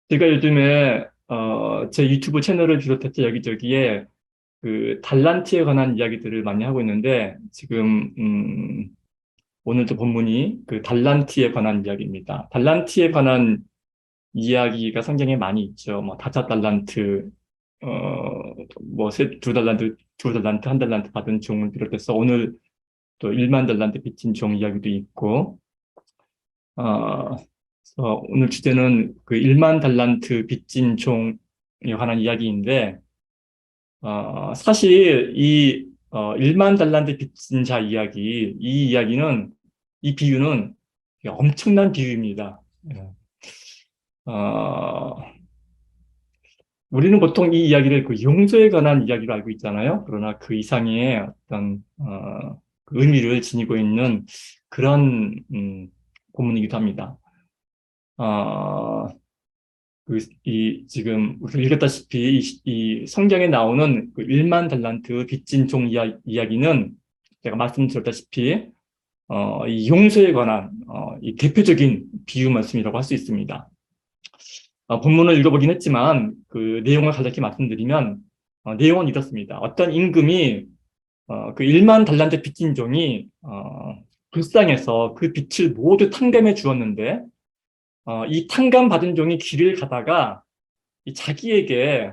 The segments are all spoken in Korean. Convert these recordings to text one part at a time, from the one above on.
제가 요즘에 제 유튜브 채널을 비롯해서 여기저기에 그 달란트에 관한 이야기들을 많이 하고 있는데 지금 오늘도 본문이 그 달란트에 관한 이야기입니다. 달란트에 관한 이야기가 성경에 많이 있죠. 뭐 다섯 달란트, 두 달란트, 두 달란트, 한 달란트 받은 종을 비롯해서 오늘 또 1만 달란트 빚진 종 이야기도 있고, 어, 오늘 주제는 그 1만 달란트 빚진 종에 관한 이야기인데, 사실 이 1만 달란트 빚진 자 이야기, 이 비유는 엄청난 비유입니다. 예. 어, 우리는 보통 이 이야기를 그 용서에 관한 이야기로 알고 있잖아요. 그러나 그 이상의 어떤 그 의미를 지니고 있는 그런 본문이기도 합니다. 어, 지금 우리가 읽었다시피 이 성경에 나오는 그 1만 달란트 빚진 종 이야기는 제가 말씀드렸다시피 이 용서에 관한 이 대표적인 비유 말씀이라고 할 수 있습니다. 본문을 읽어보긴 했지만 그 내용을 간략히 말씀드리면 내용은 이렇습니다. 어떤 임금이 그 1만 달란트 빚진 종이 불쌍해서 그 빚을 모두 탕감해 주었는데 이 탕감받은 종이 길을 가다가 이 자기에게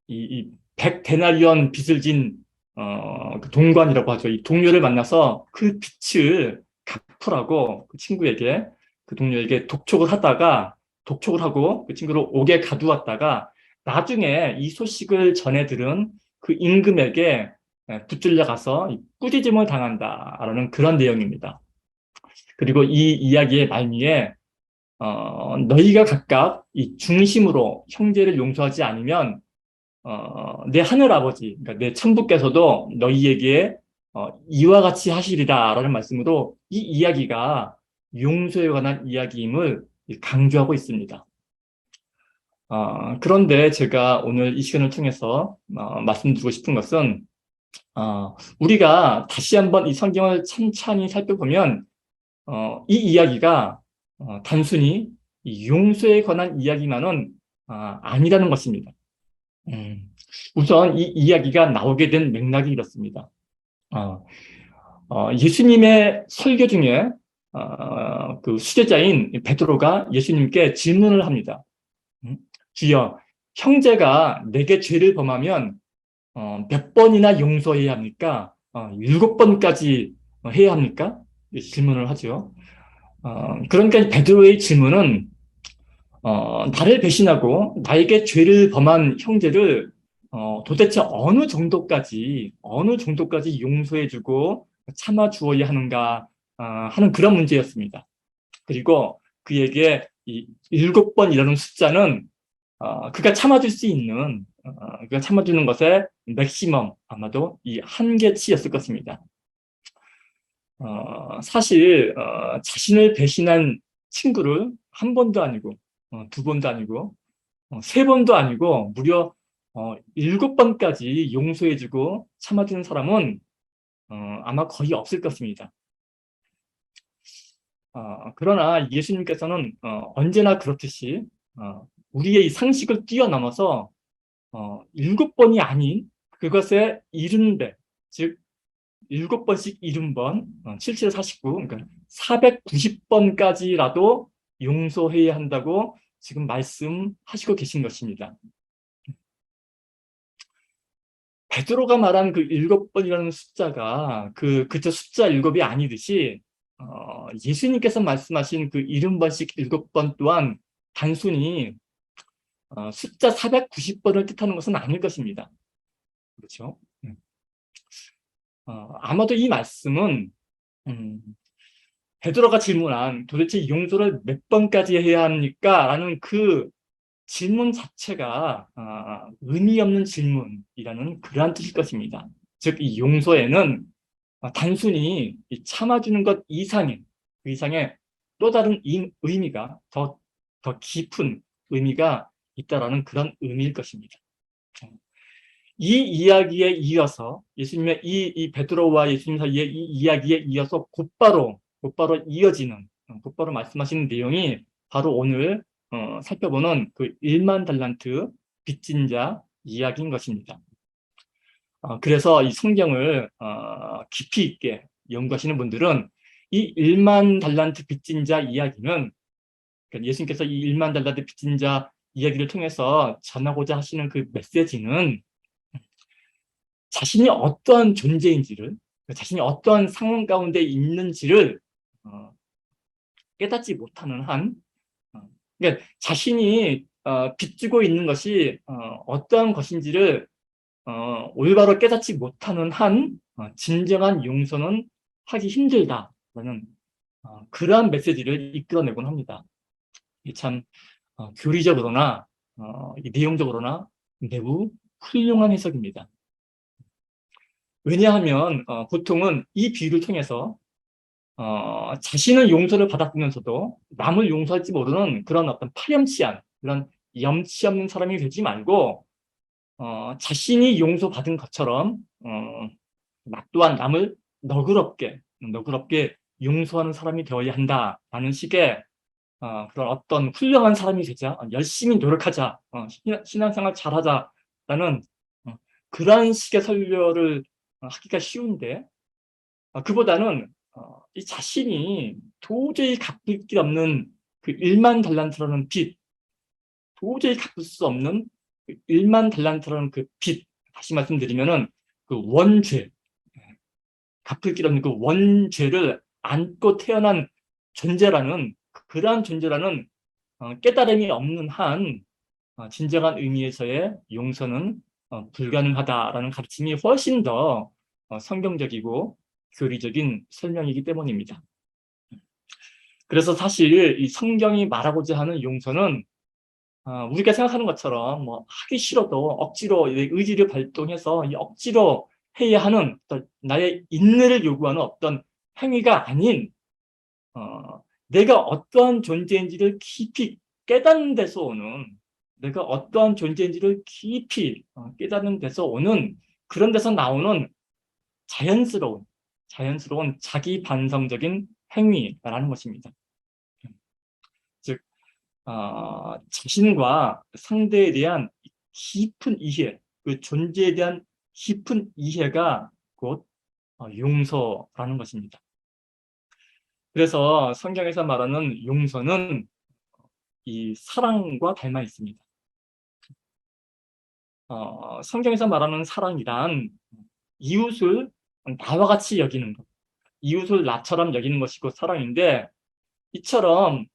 이 100데나리온 빚을 진 그 동관이라고 하죠. 이 동료를 만나서 그 빚을 갚으라고 그 친구에게 그 동료에게 독촉을 하고 그 친구를 옥에 가두었다가 나중에 이 소식을 전해 들은 그 임금에게 붙들려 가서 꾸짖음을 당한다라는 그런 내용입니다. 그리고 이 이야기의 말미에 너희가 각각 이 중심으로 형제를 용서하지 않으면 내 하늘 아버지, 그러니까 내 천부께서도 너희에게 이와 같이 하시리라라는 말씀으로 이 이야기가 용서에 관한 이야기임을 강조하고 있습니다. 그런데 제가 오늘 이 시간을 통해서 말씀드리고 싶은 것은 우리가 다시 한번 이 성경을 찬찬히 살펴보면 이 이야기가 단순히 이 용서에 관한 이야기만은 아니라는 것입니다. 음, 우선 이 이야기가 나오게 된 맥락이 이렇습니다. 어, 예수님의 설교 중에 그 수제자인 베드로가 예수님께 질문을 합니다. 음, 주여, 형제가 내게 죄를 범하면 몇 번이나 용서해야 합니까? 7번까지 해야 합니까? 질문을 하죠. 그러니까 베드로의 질문은 나를 배신하고 나에게 죄를 범한 형제를 도대체 어느 정도까지 용서해주고 참아주어야 하는가 하는 그런 문제였습니다. 그리고 그에게 이 7번이라는 숫자는 그가 참아주는 것의 맥시멈, 아마도 이 한계치였을 것입니다. 사실 자신을 배신한 친구를 한 번도 아니고 두 번도 아니고 세 번도 아니고 무려 7번까지 용서해주고 참아주는 사람은 아마 거의 없을 것입니다. 그러나 예수님께서는 언제나 그렇듯이 우리의 이 상식을 뛰어넘어서 7번이 아닌 그것의 70배, 즉 7번씩 70번, 77, 49, 그러니까 490번까지라도 용서해야 한다고 지금 말씀하시고 계신 것입니다. 베드로가 말한 그 7번이라는 숫자가 그저 숫자 7이 아니듯이 예수님께서 말씀하신 그 70번씩 7번 또한 단순히 숫자 490번을 뜻하는 것은 아닐 것입니다. 그렇죠? 아마도 이 말씀은 음, 베드로가 질문한 도대체 용서를 몇 번까지 해야 합니까? 라는 그 질문 자체가 의미 없는 질문이라는 그러한 뜻일 것입니다. 즉, 이 용서에는 단순히 이 참아주는 것 이상의, 그 이상의 또 다른 의미가 더 깊은 의미가 있다라는 그런 의미일 것입니다. 이 이야기에 이어서 예수님의 이 베드로와 예수님 사이의 이 이야기에 이어서 곧바로 이어지는 곧바로 말씀하시는 내용이 바로 오늘 살펴보는 그 1만 달란트 빚진 자 이야기인 것입니다. 그래서 이 성경을 깊이 있게 연구하시는 분들은 이 1만 달란트 빚진 자 이야기는, 그러니까 예수님께서 이 1만 달란트 빚진 자 이야기를 통해서 전하고자 하시는 그 메시지는 자신이 어떠한 존재인지를, 자신이 어떠한 상황 가운데 있는지를 깨닫지 못하는 한, 어, 그러니까 자신이 빚지고 있는 것이 어떠한 것인지를 올바로 깨닫지 못하는 한 진정한 용서는 하기 힘들다라는 그러한 메시지를 이끌어내곤 합니다. 참 교리적으로나 이 내용적으로나 매우 훌륭한 해석입니다. 왜냐하면 보통은 이 비유를 통해서 자신은 용서를 받았으면서도 남을 용서할지 모르는 그런 어떤 파렴치한, 그런 염치 없는 사람이 되지 말고 자신이 용서받은 것처럼 또한 남을 너그럽게 용서하는 사람이 되어야 한다라는 식의 그런 어떤 훌륭한 사람이 되자, 열심히 노력하자, 신앙생활 잘하자라는 그러한 식의 설교를 하기가 쉬운데, 그보다는 이 자신이 도저히 갚을 길 없는 그 1만 달란트라는 빚, 도저히 갚을 수 없는 그 1만 달란트라는 그 빚, 다시 말씀드리면은 그 원죄, 갚을 길 없는 그 원죄를 안고 태어난 존재라는, 그러한 존재라는 깨달음이 없는 한 진정한 의미에서의 용서는 불가능하다라는 가르침이 훨씬 더 성경적이고 교리적인 설명이기 때문입니다. 그래서 사실 이 성경이 말하고자 하는 용서는 우리가 생각하는 것처럼 뭐 하기 싫어도 억지로 의지를 발동해서 억지로 해야 하는 나의 인내를 요구하는 어떤 행위가 아닌, 내가 어떠한 존재인지를 깊이 깨닫는 데서 오는, 내가 어떠한 존재인지를 깊이 깨닫는 데서 오는, 그런 데서 나오는 자연스러운 자기 반성적인 행위라는 것입니다. 즉 자신과 상대에 대한 깊은 이해, 그 존재에 대한 깊은 이해가 곧 용서라는 것입니다. 그래서 성경에서 말하는 용서는 이 사랑과 닮아 있습니다. 성경에서 말하는 사랑이란 이웃을 나와 같이 여기는 것, 이웃을 나처럼 여기는 것이고 사랑인데, 이처럼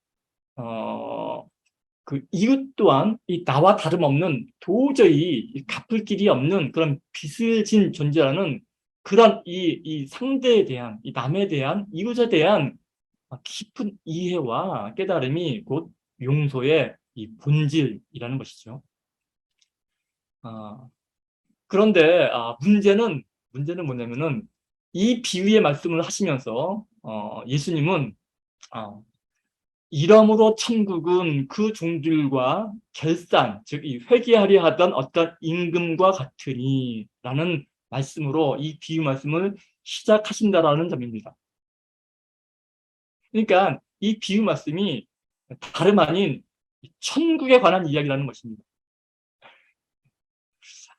그 이웃 또한 이 나와 다름없는, 도저히 갚을 길이 없는 그런 빚을 진 존재라는 그런 이 상대에 대한, 이 남에 대한, 이웃에 대한 깊은 이해와 깨달음이 곧 용서의 이 본질이라는 것이죠. 그런데 문제는 뭐냐면은 이 비유의 말씀을 하시면서 예수님은 이러므로 천국은 그 종들과 결산, 즉 이 회개하려 하던 어떤 임금과 같으니 라는 말씀으로 이 비유 말씀을 시작하신다라는 점입니다. 그러니까 이 비유 말씀이 다름 아닌 천국에 관한 이야기라는 것입니다.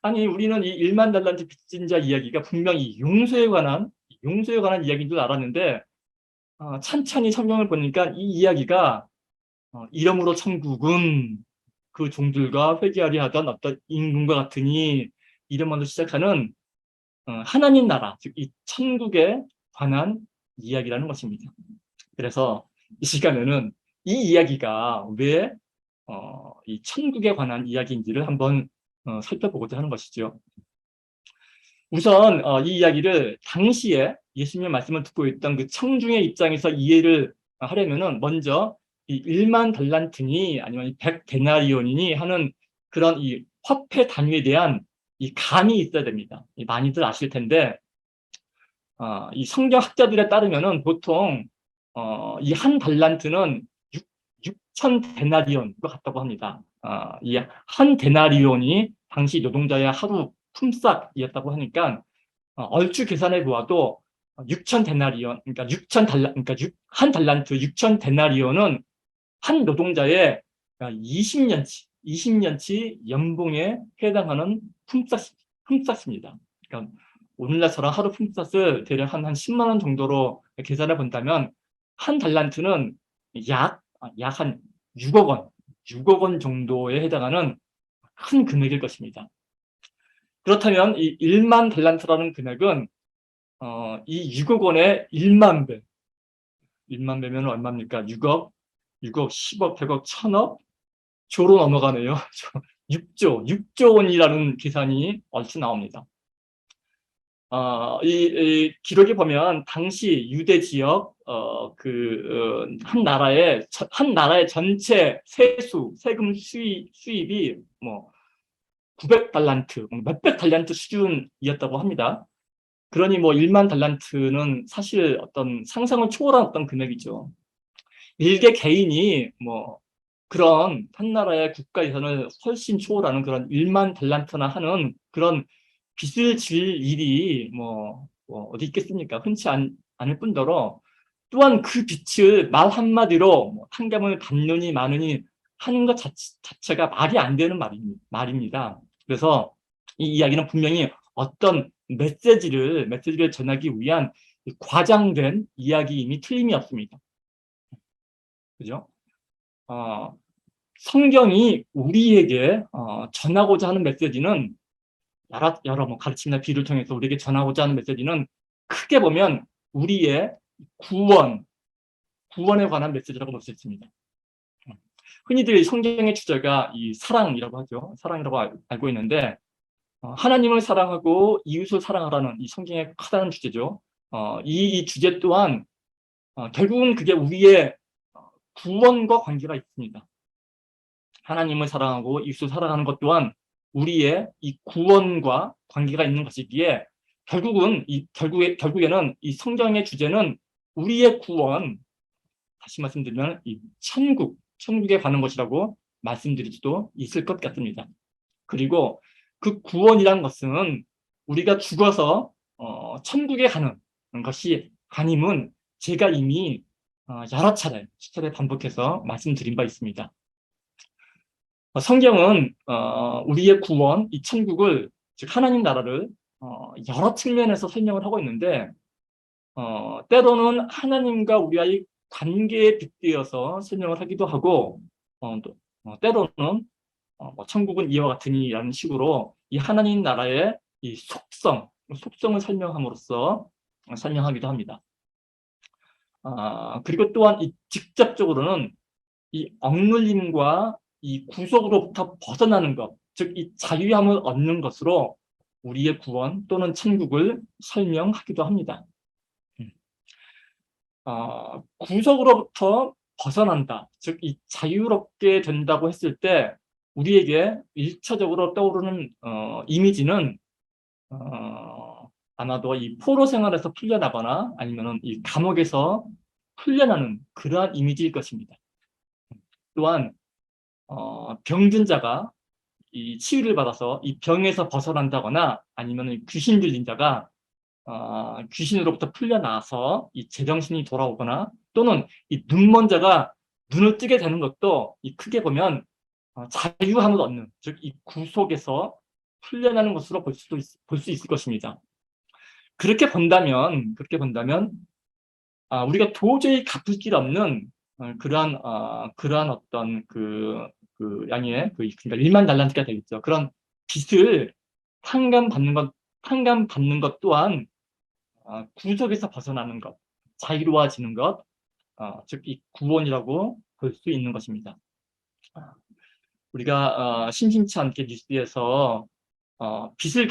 아니, 우리는 이 1만 달란트 빚진 자 이야기가 분명히 용서에 관한 이야기인 줄 알았는데, 찬찬히 성경을 보니까 이 이야기가 이러므로 천국은 그 종들과 회개하려 하던 어떤 임금과 같으니, 이름만으로 시작하는 하나님 나라, 즉 이 천국에 관한 이야기라는 것입니다. 그래서 이 시간에는 이 이야기가 왜 이 천국에 관한 이야기인지를 한번 살펴보고자 하는 것이죠. 우선 이 이야기를 당시에 예수님의 말씀을 듣고 있던 그 청중의 입장에서 이해를 하려면은 먼저 이 1만 달란트니 아니면 100데나리온이니 하는 그런 이 화폐 단위에 대한 이 감이 있어야 됩니다. 많이들 아실 텐데, 이 성경 학자들에 따르면은 보통 이 한 달란트는 6,000데나리온과 같다고 합니다. 이 한 데나리온이 당시 노동자의 하루 품삯이었다고 하니까 얼추 계산해 보아도 6,000데나리온, 그러니까 한 달란트 6,000데나리온은 한 노동자의 그러니까 20년치 연봉에 해당하는 품삯입니다. 그러니까 오늘날처럼 하루 품삯을 대략 한 10만 원 정도로 계산해 본다면 한 달란트는 약 한 6억 원, 6억 원 정도에 해당하는 큰 금액일 것입니다. 그렇다면 이 1만 달란트라는 금액은 이 6억 원의 1만 배, 1만 배면 얼마입니까? 6억, 10억, 100억, 1000억, 조로 넘어가네요. 6조 원이라는 계산이 얼추 나옵니다. 이 기록에 보면 당시 유대 지역 한 나라의 전체 세금 수입이 뭐 900달란트, 몇백 달란트 수준이었다고 합니다. 그러니 뭐 1만 달란트는 사실 어떤 상상을 초월한 어떤 금액이죠. 일개 개인이 뭐 그런 한 나라의 국가 예산을 훨씬 초월하는 그런 1만 달란트나 하는 그런 빚을 질 일이 뭐 어디 있겠습니까? 흔치 않을 뿐더러 또한 그 빚을 말 한마디로 한감을 갚느니 마느니 하는 것 자체가 말이 안 되는 말입니다. 그래서 이 이야기는 분명히 어떤 메시지를 전하기 위한 과장된 이야기임이 틀림이 없습니다. 그죠? 어, 성경이 우리에게 전하고자 하는 메시지는 여러 뭐 가르침이나 비유를 통해서 우리에게 전하고자 하는 메시지는 크게 보면 우리의 구원에 관한 메시지라고 볼 수 있습니다. 흔히들 성경의 주제가 이 사랑이라고 하죠. 사랑이라고 알고 있는데 하나님을 사랑하고 이웃을 사랑하라는 이 성경의 커다란 주제죠. 이 주제 또한 결국은 그게 우리의 구원과 관계가 있습니다. 하나님을 사랑하고 이웃을 사랑하는 것 또한 우리의 이 구원과 관계가 있는 것이기에 결국에는 이 성경의 주제는 우리의 구원, 다시 말씀드리면 이 천국에 관한 것이라고 말씀드릴 수도 있을 것 같습니다. 그리고 그 구원이란 것은 우리가 죽어서 천국에 가는 것이 아님은 제가 이미 여러 수차례 반복해서 말씀드린 바 있습니다. 성경은 우리의 구원, 이 천국을, 즉 하나님 나라를 여러 측면에서 설명을 하고 있는데 때로는 하나님과 우리와의 관계에 빗대어서 설명을 하기도 하고 때로는 뭐 천국은 이와 같으니라는 식으로 이 하나님 나라의 이 속성을 설명함으로써 설명하기도 합니다. 그리고 또한 이 직접적으로는 이 억눌림과 이 구속으로부터 벗어나는 것, 즉 이 자유함을 얻는 것으로 우리의 구원 또는 천국을 설명하기도 합니다. 구속으로부터 벗어난다, 즉 이 자유롭게 된다고 했을 때 우리에게 1차적으로 떠오르는 이미지는 아마도 이 포로 생활에서 풀려나거나 아니면 이 감옥에서 풀려나는 그러한 이미지일 것입니다. 또한 병든 자가 이 치유를 받아서 이 병에서 벗어난다거나 아니면 귀신 들린 자가 귀신으로부터 풀려나서 이 제정신이 돌아오거나 또는 이 눈먼 자가 눈을 뜨게 되는 것도 이 크게 보면 자유함을 얻는, 즉 이 구속에서 풀려나는 것으로 볼 수 있을 것입니다. 그렇게 본다면 우리가 도저히 갚을 길 없는 그러한 어떤 양의 그러니까 1만 달란트가 되겠죠. 그런 빚을 환감받는 것 또한 구속에서 벗어나는 것, 자유로워지는 것, 즉 이 구원이라고 볼 수 있는 것입니다. 우리가 심심치 않게 뉴스에서 빚을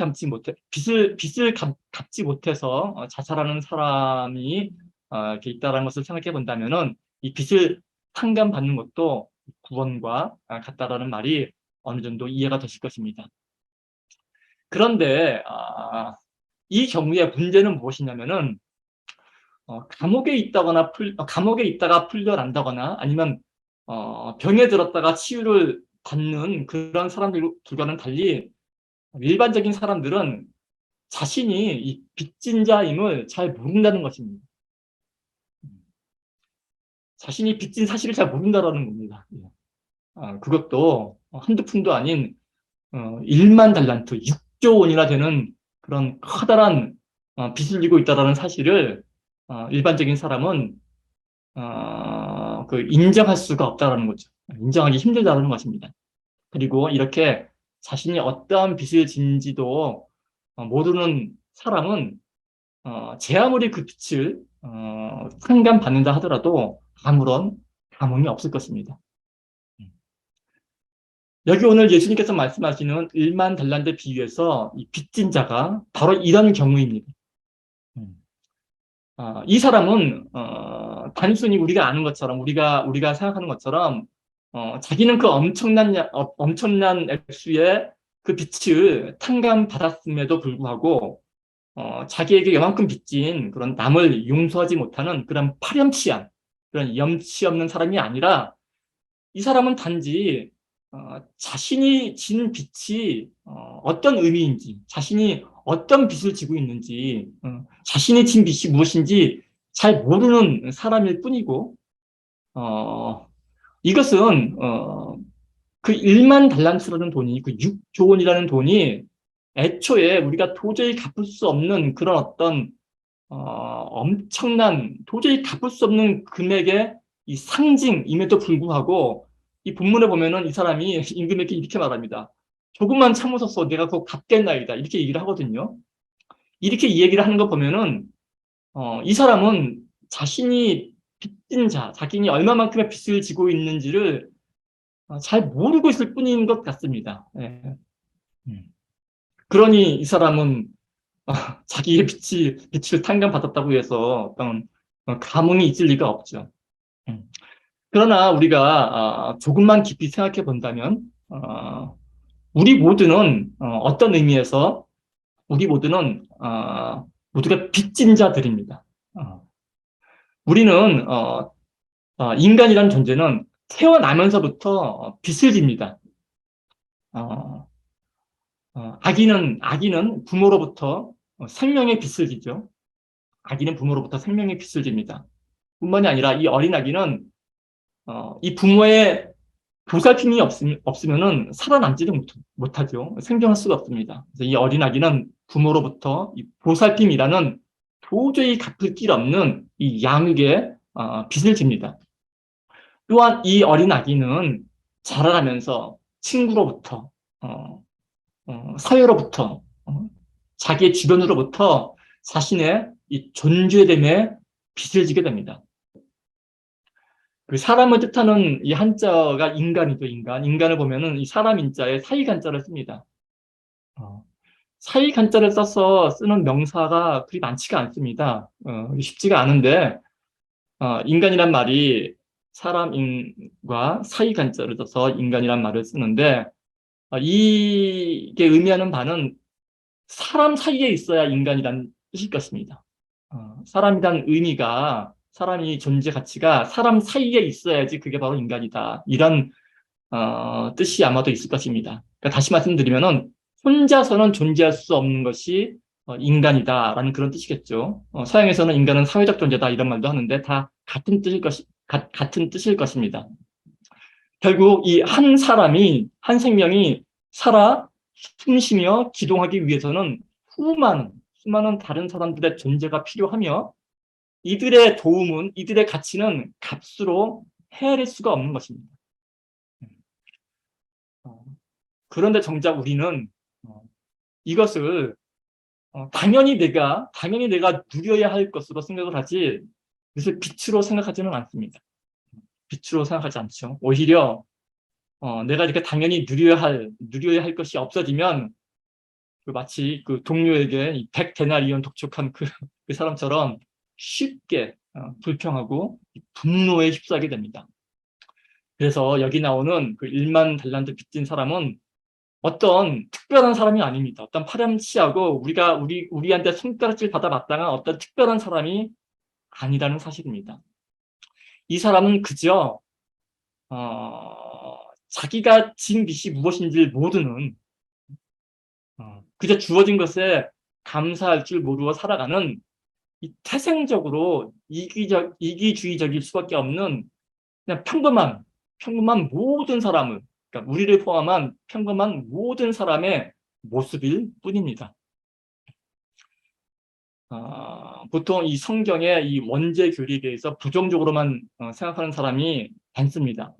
갚지 못해서 자살하는 사람이 이렇게 있다는 것을 생각해 본다면은 이 빚을 상감받는 것도 구원과 같다라는 말이 어느 정도 이해가 되실 것입니다. 그런데 이 경우의 문제는 무엇이냐면은 감옥에 있다가 풀려난다거나 아니면 병에 들었다가 치유를 받는 그런 사람들과는 달리 일반적인 사람들은 자신이 이 빚진 자임을 잘 모른다는 것입니다. 자신이 빚진 사실을 잘 모른다는 겁니다. 그것도 한두 푼도 아닌 1만 달란트, 6조 원이나 되는 그런 커다란 빚을 지고 있다는 사실을 일반적인 사람은 인정할 수가 없다라는 거죠. 인정하기 힘들다는 것입니다. 그리고 이렇게 자신이 어떠한 빚을 진지도 모르는 사람은 제 아무리 그 빚을 상감받는다 하더라도 아무런 감흥이 없을 것입니다. 여기 오늘 예수님께서 말씀하시는 1만 달란트 비유에서 이 빚진 자가 바로 이런 경우입니다. 이 사람은 단순히 우리가 아는 것처럼 우리가 생각하는 것처럼 자기는 그 엄청난 액수의 그 빚을 탕감받았음에도 불구하고 자기에게 요만큼 빚진 그런 남을 용서하지 못하는 그런 파렴치한 그런 염치 없는 사람이 아니라 이 사람은 단지 자신이 진 빚이 어떤 의미인지, 자신이 어떤 빚을 지고 있는지, 자신이 진 빚이 무엇인지 잘 모르는 사람일 뿐이고, 이것은 그 1만 달란트라는 돈이, 그 6조 원이라는 돈이 애초에 우리가 도저히 갚을 수 없는 그런 어떤 엄청난 도저히 갚을 수 없는 금액의 이 상징임에도 불구하고 이 본문에 보면은 이 사람이 임금에게 이렇게 말합니다. 조금만 참으소서 내가 그거 갚겠나이다. 이렇게 얘기를 하거든요. 이렇게 이 얘기를 하는 거 보면은 이 사람은 자신이 빚진 자, 자신이 얼마만큼의 빚을 지고 있는지를 잘 모르고 있을 뿐인 것 같습니다. 예. 그러니 이 사람은 자기의 빚을 탕감받았다고 해서 어떤 감흥이 있을 리가 없죠. 음. 그러나 우리가 조금만 깊이 생각해 본다면 우리 모두는 어떤 의미에서 우리 모두는 모두가 빚진 자들입니다. 우리는 인간이라는 존재는 태어나면서부터 빚을 집니다. 어, 아기는 부모로부터 생명의 빚을 지죠. 아기는 부모로부터 생명의 빚을 집니다. 뿐만이 아니라 이 어린 아기는 이 부모의 보살핌이 없으면은 살아남지도 못하죠. 생존할 수가 없습니다. 그래서 이 어린 아기는 부모로부터 이 보살핌이라는 도저히 갚을 길 없는 이 양육의 빚을 집니다. 또한 이 어린 아기는 자라나면서 친구로부터 사회로부터 자기의 주변으로부터 자신의 이 존재됨에 빚을 지게 됩니다. 그 사람을 뜻하는 이 한자가 인간이죠, 인간. 인간을 보면은 이 사람 인자에 사이간자를 씁니다. 사이간자를 써서 쓰는 명사가 그리 많지가 않습니다. 쉽지가 않은데, 인간이란 말이 사람인과 사이간자를 써서 인간이란 말을 쓰는데, 이게 의미하는 바는 사람 사이에 있어야 인간이란 뜻일 것입니다. 사람이란 의미가 사람이 존재 가치가 사람 사이에 있어야지 그게 바로 인간이다. 이런 뜻이 아마도 있을 것입니다. 그러니까 다시 말씀드리면은 혼자서는 존재할 수 없는 것이 인간이다라는 그런 뜻이겠죠. 서양에서는 인간은 사회적 존재다 이런 말도 하는데 다 같은 뜻일 것입니다. 결국 이 한 사람이 한 생명이 살아 숨쉬며 기동하기 위해서는 수많은 다른 사람들의 존재가 필요하며 이들의 도움은 이들의 가치는 값으로 헤아릴 수가 없는 것입니다. 그런데 정작 우리는 이것을 당연히 내가 누려야 할 것으로 생각을 하지 이것을 빛으로 생각하지는 않습니다. 빛으로 생각하지 않죠. 오히려 내가 이렇게 당연히 누려야 할 것이 없어지면 마치 그 동료에게 100데나리온 독촉한 그 사람처럼 쉽게 불평하고 분노에 휩싸게 됩니다. 그래서 여기 나오는 그 1만 달란트 빚진 사람은 어떤 특별한 사람이 아닙니다. 어떤 파렴치하고 우리한테 손가락질 받아 마땅한 어떤 특별한 사람이 아니라는 사실입니다. 이 사람은 그저 자기가 진 빚이 무엇인지를 모르는 그저 주어진 것에 감사할 줄 모르고 살아가는 이 태생적으로 이기주의적일 수밖에 없는 그냥 평범한 평범한 모든 사람을, 그러니까 우리를 포함한 평범한 모든 사람의 모습일 뿐입니다. 보통 이 성경의 이 원죄 교리에 대해서 부정적으로만 생각하는 사람이 많습니다.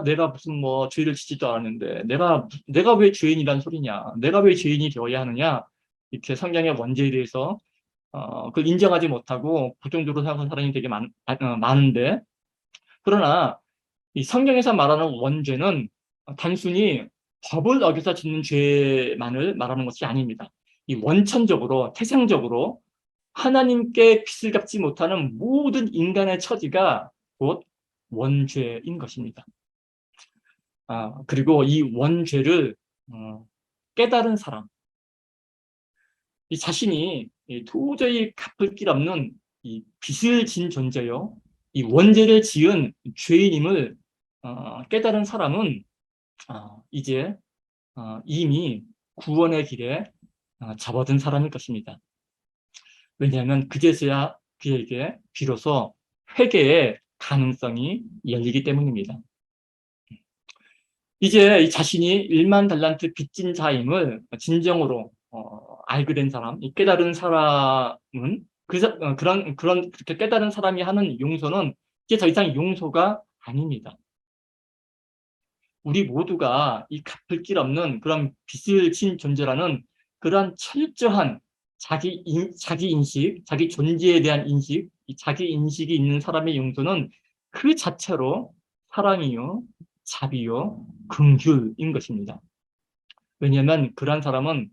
내가 무슨 뭐 죄를 짓지도 않았는데 내가 왜 죄인이란 소리냐? 내가 왜 죄인이 되어야 하느냐? 이렇게 성경의 원죄에 대해서 그걸 인정하지 못하고 부정적으로 생각하는 사람이 되게 많은데, 그러나 이 성경에서 말하는 원죄는 단순히 법을 어겨서 짓는 죄만을 말하는 것이 아닙니다. 이 원천적으로 태생적으로 하나님께 빚을 갚지 못하는 모든 인간의 처지가 곧 원죄인 것입니다. 그리고 이 원죄를 깨달은 사람, 이 자신이 도저히 갚을 길 없는 이 빚을 진 존재요, 이 원죄를 지은 죄인임을 깨달은 사람은 이제 이미 구원의 길에 접어든 사람일 것입니다. 왜냐하면 그제서야 그에게 비로소 회개의 가능성이 열리기 때문입니다. 이제 이 자신이 1만 달란트 빚진 자임을 진정으로 알게 된 사람, 깨달은 사람은 그렇게 깨달은 사람이 하는 용서는 이제 더 이상 용서가 아닙니다. 우리 모두가 이 갚을 길 없는 그런 빚을 진 존재라는 그러한 철저한 자기 인식, 자기 존재에 대한 인식, 자기 인식이 있는 사람의 용서는 그 자체로 사랑이요, 자비요, 긍휼인 것입니다. 왜냐하면 그러한 사람은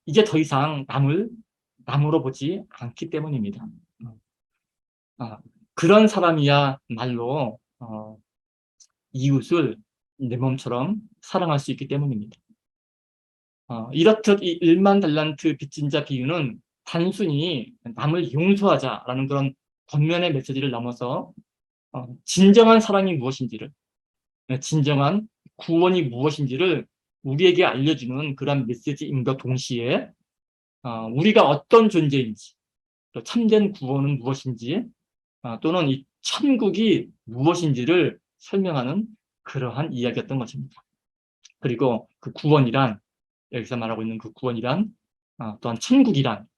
이제 더 이상 남으로 보지 않기 때문입니다. 그런 사람이야말로 이웃을 내 몸처럼 사랑할 수 있기 때문입니다. 이렇듯 이 1만 달란트 빚진 자 비유는 단순히 남을 용서하자라는 그런 겉면의 메시지를 넘어서 진정한 사랑이 무엇인지를, 진정한 구원이 무엇인지를 우리에게 알려주는 그런 메시지임과 동시에 우리가 어떤 존재인지, 또 참된 구원은 무엇인지, 또는 이 천국이 무엇인지를 설명하는 그러한 이야기였던 것입니다. 그리고 그 구원이란, 여기서 말하고 있는 그 구원이란, 또한 천국이란,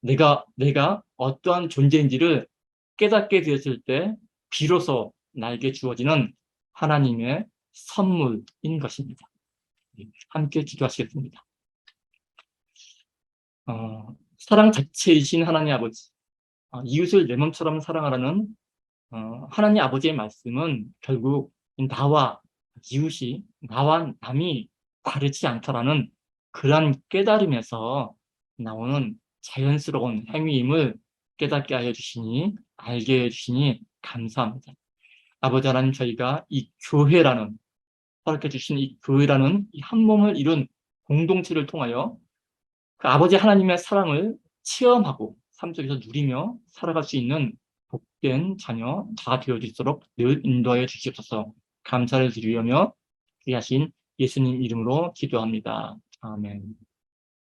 내가 어떠한 존재인지를 깨닫게 되었을 때 비로소 나에게 주어지는 하나님의 선물인 것입니다. 함께 기도하시겠습니다. 사랑 자체이신 하나님 아버지, 이웃을 내 몸처럼 사랑하라는 하나님 아버지의 말씀은 결국 나와 이웃이, 나와 남이 다르지 않다라는 그러한 깨달음에서 나오는 자연스러운 행위임을 깨닫게 하여 주시니, 알게 해 주시니 감사합니다. 아버지 하나님, 저희가 이 교회라는, 허락해 주신 이 교회라는 이 한 몸을 이룬 공동체를 통하여 그 아버지 하나님의 사랑을 체험하고 삶 속에서 누리며 살아갈 수 있는 복된 자녀 다 되어질수록 늘 인도하여 주시옵소서. 감사를 드리려며 귀하신 예수님 이름으로 기도합니다. 아멘.